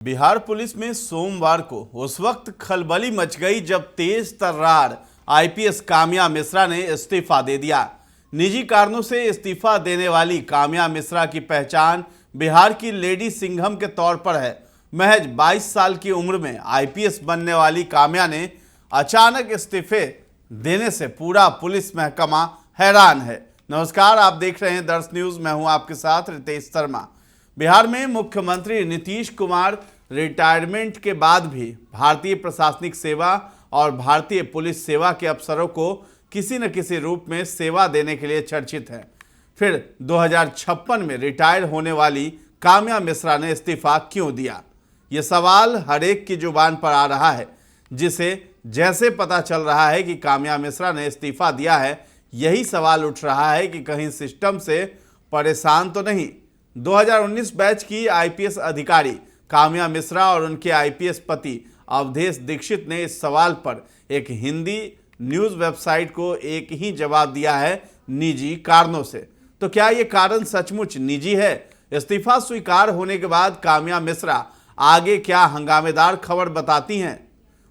Bihar police में सोमवार को उस वक्त खलबली मच गई जब तेज तर्रार आईपीएस काम्या मिश्रा ने इस्तीफा दे दिया। निजी कारणों से इस्तीफा देने वाली काम्या मिश्रा की पहचान बिहार की लेडी सिंघम के तौर पर है। महज 22 साल की उम्र में आईपीएस बनने वाली काम्या ने अचानक इस्तीफे देने से पूरा पुलिस महकमा हैरान है। नमस्कार, आप देख रहे हैं दर्श न्यूज। मैं हूं आपके साथ रितेश शर्मा। बिहार में मुख्यमंत्री नीतीश कुमार रिटायरमेंट के बाद भी भारतीय प्रशासनिक सेवा और भारतीय पुलिस सेवा के अफसरों को किसी न किसी रूप में सेवा देने के लिए चर्चित हैं। फिर 2056 में रिटायर होने वाली काम्या मिश्रा ने इस्तीफा क्यों दिया, ये सवाल हर एक की जुबान पर आ रहा है। जिसे जैसे पता चल रहा है कि काम्या मिश्रा ने इस्तीफा दिया है, यही सवाल उठ रहा है कि कहीं सिस्टम से परेशान तो नहीं। 2019 बैच की आईपीएस अधिकारी काम्या मिश्रा और उनके आईपीएस पति अवधेश दीक्षित ने इस सवाल पर एक हिंदी न्यूज़ वेबसाइट को एक ही जवाब दिया है, निजी कारणों से। तो क्या ये कारण सचमुच निजी है? इस्तीफा स्वीकार होने के बाद काम्या मिश्रा आगे क्या हंगामेदार खबर बताती हैं,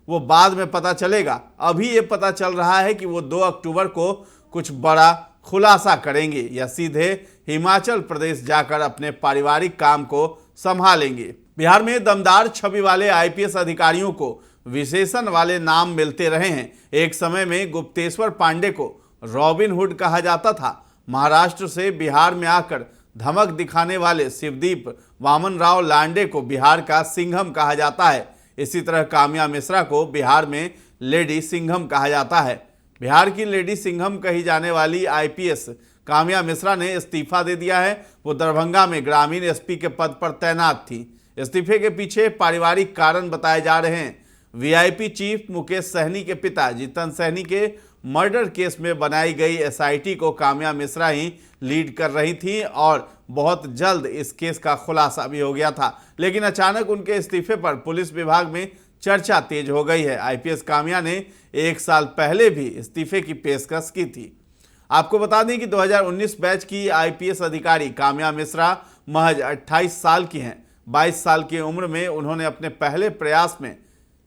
वो बाद में पता चलेगा। अभी ये पता चल रहा है कि वो 2 अक्टूबर को कुछ बड़ा खुलासा करेंगे या सीधे हिमाचल प्रदेश जाकर अपने पारिवारिक काम को संभालेंगे। बिहार में दमदार छवि वाले आईपीएस अधिकारियों को विशेषण वाले नाम मिलते रहे हैं। एक समय में गुप्तेश्वर पांडे को रॉबिन हुड कहा जाता था। महाराष्ट्र से बिहार में आकर धमक दिखाने वाले शिवदीप वामन राव लांडे को बिहार का सिंघम कहा जाता है। इसी तरह काम्या मिश्रा को बिहार में लेडी सिंघम कहा जाता है। बिहार की लेडी सिंघम कही जाने वाली आईपीएस काम्या मिश्रा ने इस्तीफा दे दिया है। वो दरभंगा में ग्रामीण एसपी के पद पर तैनात थी। इस्तीफे के पीछे पारिवारिक कारण बताए जा रहे हैं। वीआईपी चीफ मुकेश सहनी के पिता जीतन सहनी के मर्डर केस में बनाई गई एसआईटी को काम्या मिश्रा ही लीड कर रही थी और बहुत जल्द इस केस का खुलासा भी हो गया था। लेकिन अचानक उनके इस्तीफे पर पुलिस विभाग में चर्चा तेज हो गई है। आईपीएस काम्या ने 1 साल पहले भी इस्तीफे की पेशकश की थी। आपको बता दें कि 2019 बैच की आईपीएस अधिकारी काम्या मिश्रा महज 28 साल की हैं। 22 साल की उम्र में उन्होंने अपने पहले प्रयास में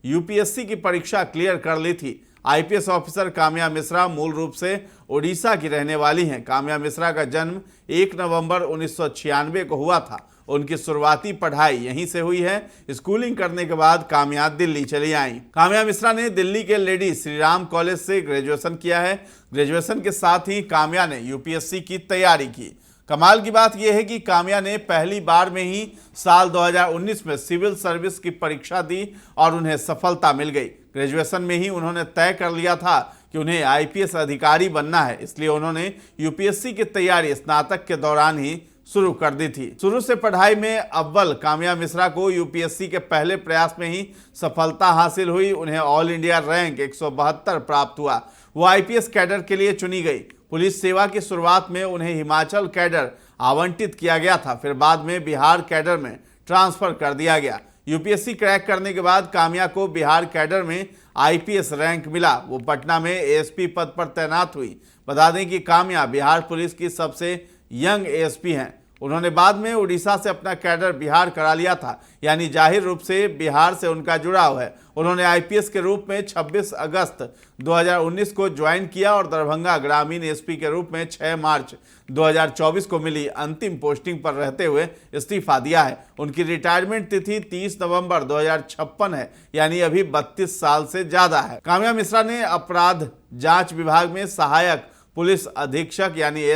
यूपीएससी की परीक्षा क्लियर कर ली थी। आईपीएस ऑफिसर काम्या मिश्रा मूल रूप से ओडिशा की रहने वाली हैं। काम्या मिश्रा का जन्म 1 नवंबर 1996 को हुआ था। उनकी शुरुआती पढ़ाई यहीं से हुई है। स्कूलिंग करने के बाद काम्या दिल्ली चली आई। काम्या मिश्रा ने दिल्ली के लेडी श्री राम कॉलेज से ग्रेजुएशन किया है। ग्रेजुएशन के साथ ही काम्या ने यूपीएससी की तैयारी की। कमाल की बात यह है कि काम्या ने पहली बार में ही साल 2019 में सिविल सर्विस की परीक्षा दी और उन्हें सफलता मिल गई। ग्रेजुएशन में ही उन्होंने तय कर लिया था कि उन्हें आईपीएस अधिकारी बनना है, इसलिए उन्होंने यूपीएससी की तैयारी स्नातक के दौरान ही शुरू कर दी थी। शुरू से पढ़ाई में अव्वल काम्या मिश्रा को यूपीएससी के पहले प्रयास में ही सफलता हासिल हुई। उन्हें ऑल इंडिया रैंक 172 प्राप्त हुआ। वो आईपीएस कैडर के लिए चुनी गई। पुलिस सेवा की शुरुआत में उन्हें हिमाचल कैडर आवंटित किया गया था, फिर बाद में बिहार कैडर में ट्रांसफर कर दिया गया। यूपीएससी क्रैक करने के बाद काम्या को बिहार कैडर में आईपीएस रैंक मिला। वो पटना में एएसपी पद पर तैनात हुई। बता दें कि काम्या बिहार पुलिस की सबसे यंग एएसपी हैं। उन्होंने बाद में उड़ीसा से अपना कैडर बिहार करा लिया था, यानी जाहिर रूप से बिहार से उनका जुड़ाव है। उन्होंने आईपीएस के रूप में 26 अगस्त 2019 को ज्वाइन किया और दरभंगा ग्रामीण एसपी के रूप में 6 मार्च 2024 को मिली अंतिम पोस्टिंग पर रहते हुए इस्तीफा दिया है। उनकी रिटायरमेंट तिथि 30 नवंबर 2056 है, यानी अभी 32 साल से ज्यादा है। काम्या मिश्रा ने अपराध जांच विभाग में सहायक पुलिस अधीक्षक यानी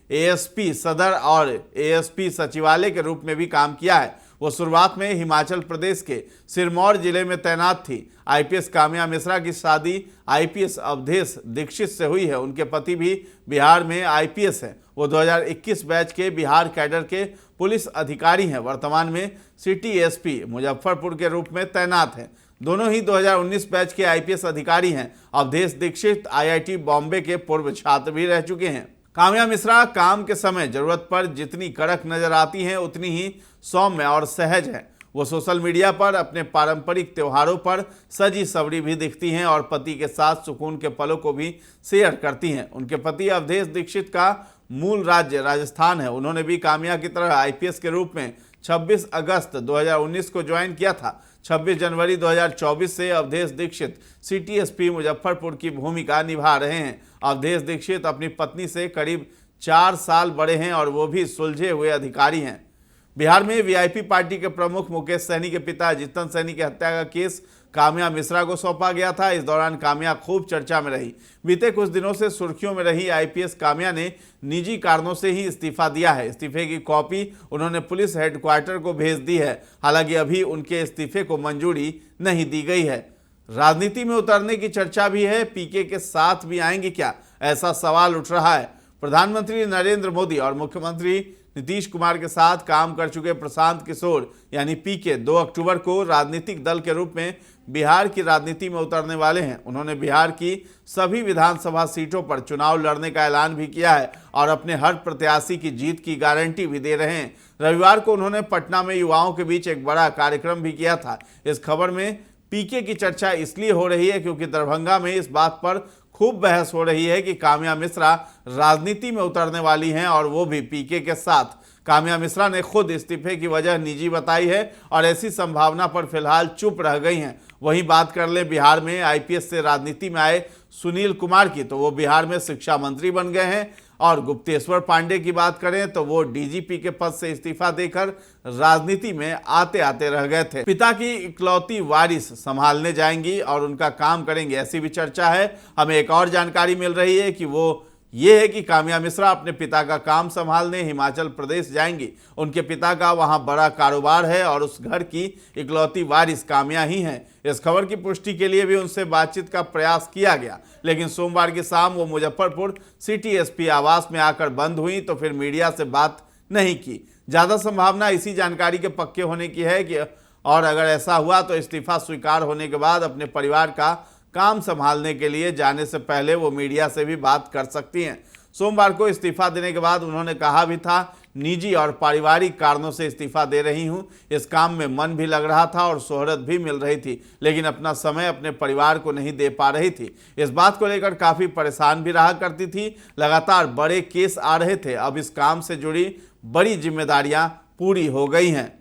एएसपी सदर और एएसपी सचिवालय के रूप में भी काम किया है। वो शुरुआत में हिमाचल प्रदेश के सिरमौर जिले में तैनात थी। आईपीएस काम्या मिश्रा की शादी आईपीएस अवधेश दीक्षित से हुई है। उनके पति भी बिहार में आईपीएस हैं। वो 2021 बैच के बिहार कैडर के पुलिस अधिकारी हैं। वर्तमान में सिटी एसपी मुजफ्फरपुर के रूप में तैनात हैं। दोनों ही 2019 बैच के आईपीएस अधिकारी हैं। अवधेश दीक्षित आईआईटी बॉम्बे के पूर्व छात्र भी रह चुके हैं। काम्या मिश्रा काम के समय जरूरत पर जितनी कड़क नजर आती हैं, उतनी ही सौम्य और सहज हैं। वो सोशल मीडिया पर अपने पारंपरिक त्योहारों पर सजी सवरी भी दिखती हैं और पति के साथ सुकून के पलों को भी शेयर करती हैं। उनके पति अवधेश दीक्षित का मूल राज्य राजस्थान है। उन्होंने भी काम्या की तरह आईपीएस के रूप में 26 अगस्त 2019 को ज्वाइन किया था। 26 जनवरी 2024 से अवधेश दीक्षित सिटी एसपी मुजफ्फरपुर की भूमिका निभा रहे हैं। अवधेश दीक्षित अपनी पत्नी से करीब 4 साल बड़े हैं और वो भी सुलझे हुए अधिकारी हैं। बिहार में वीआईपी पार्टी के प्रमुख मुकेश सहनी के पिता जितन सहनी की हत्या का केस काम्या मिश्रा को सौंपा गया था। इस दौरान काम्या खूब चर्चा में रही। बीते कुछ दिनों से सुर्खियों में रही आईपीएस काम्या ने निजी कारणों से ही इस्तीफा दिया है। इस्तीफे की कॉपी उन्होंने पुलिस हेडक्वार्टर को भेज दी है। हालांकि अभी उनके इस्तीफे को मंजूरी नहीं दी गई है। राजनीति में उतरने की चर्चा भी है। पीके के साथ भी आएंगे क्या, ऐसा सवाल उठ रहा है। प्रधानमंत्री नरेंद्र मोदी और मुख्यमंत्री नीतीश कुमार के साथ काम कर चुके प्रशांत किशोर यानी पीके 2 अक्टूबर को राजनीतिक दल के रूप में बिहार की राजनीति में उतरने वाले हैं। उन्होंने बिहार की सभी विधानसभा सीटों पर चुनाव लड़ने का ऐलान भी किया है और अपने हर प्रत्याशी की जीत की गारंटी भी दे रहे हैं। रविवार को उन्होंने पटना में युवाओं के बीच एक बड़ा कार्यक्रम भी किया था। इस खबर में पीके की चर्चा इसलिए हो रही है क्योंकि दरभंगा में इस बात पर खूब बहस हो रही है कि काम्या मिश्रा राजनीति में उतरने वाली हैं और वो भी पीके के साथ। काम्या मिश्रा ने खुद इस्तीफे की वजह निजी बताई है और ऐसी संभावना पर फिलहाल चुप रह गई हैं। वहीं बात कर ले बिहार में आईपीएस से राजनीति में आए सुनील कुमार की, तो वो बिहार में शिक्षा मंत्री बन गए हैं। और गुप्तेश्वर पांडे की बात करें तो वो डीजीपी के पद से इस्तीफा देकर राजनीति में आते आते रह गए थे। पिता की इकलौती वारिस संभालने जाएंगी और उनका काम करेंगे, ऐसी भी चर्चा है। हमें एक और जानकारी मिल रही है कि वो ये है कि काम्या मिश्रा अपने पिता का काम संभालने हिमाचल प्रदेश जाएंगी। उनके पिता का वहां बड़ा कारोबार है और उस घर की इकलौती वारिस काम्या ही हैं। इस खबर की पुष्टि के लिए भी उनसे बातचीत का प्रयास किया गया, लेकिन सोमवार की शाम वो मुजफ्फरपुर सिटी एसपी आवास में आकर बंद हुई, तो फिर मीडिया से बात नहीं की। ज़्यादा संभावना इसी जानकारी के पक्के होने की है कि और अगर ऐसा हुआ तो इस्तीफा स्वीकार होने के बाद अपने परिवार का काम संभालने के लिए जाने से पहले वो मीडिया से भी बात कर सकती हैं। सोमवार को इस्तीफा देने के बाद उन्होंने कहा भी था, निजी और पारिवारिक कारणों से इस्तीफा दे रही हूं। इस काम में मन भी लग रहा था और शोहरत भी मिल रही थी, लेकिन अपना समय अपने परिवार को नहीं दे पा रही थी। इस बात को लेकर काफ़ी परेशान भी रहा करती थी। लगातार बड़े केस आ रहे थे। अब इस काम से जुड़ी बड़ी जिम्मेदारियां पूरी हो गई हैं।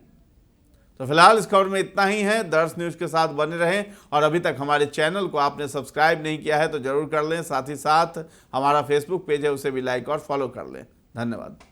तो फिलहाल इस खबर में इतना ही है। दर्श न्यूज़ के साथ बने रहें और अभी तक हमारे चैनल को आपने सब्सक्राइब नहीं किया है तो जरूर कर लें। साथ ही साथ हमारा फेसबुक पेज है, उसे भी लाइक और फॉलो कर लें। धन्यवाद।